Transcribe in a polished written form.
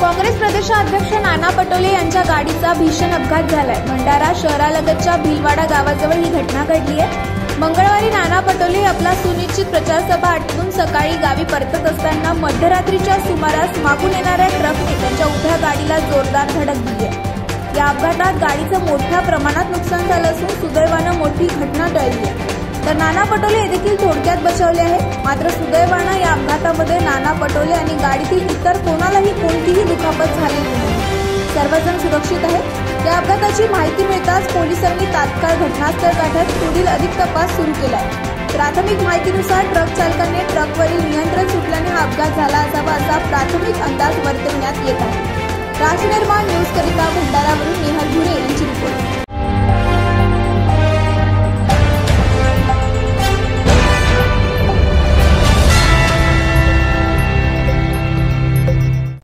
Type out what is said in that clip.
काँग्रेस प्रदेशाध्यक्ष नाना पटोले यांच्या गाडीचा भीषण अपघात झालाय। भंडारा शहरालगतच्या भिलवाडा गावाजवळ ही घटना घडली आहे। मंगळवारी नाना पटोले आपला सुनिश्चित प्रचार सभा आटपून सकाळी गावी परतत असताना मध्यरात्रीच्या सुमारास मागून येणाऱ्या ट्रकने त्यांच्या उभ्या गाडीला जोरदार धडक दिली आहे। या अपघातात गाडीचं मोठ्या प्रमाणात नुकसान झालं असून सुदैवानं मोठी घटना टळली आहे। तर नाना पटोले हे देखील थोडक्यात बचावले आहे। मात्र सुदैवानं या अपघातामध्ये नाना पटोले आणि गाडीतील इतर कोणालाही कोणतीही दुखापत झालेली नाही। सर्वजण सुरक्षित आहेत। या अपघाताची माहिती मिळताच पोलिसांनी तात्काळ घटनास्थळ गाठत पुढील अधिक तपास सुरू केला आहे। प्राथमिक माहितीनुसार ट्रक चालकाने ट्रकवरील नियंत्रण सुटल्याने हा अपघात झाला असावा असा प्राथमिक अंदाज वर्तवण्यात येत आहे। राष्ट्रनिर्माण न्यूज करिता भंडारावरून नेहल भुरे यांची रिपोर्ट।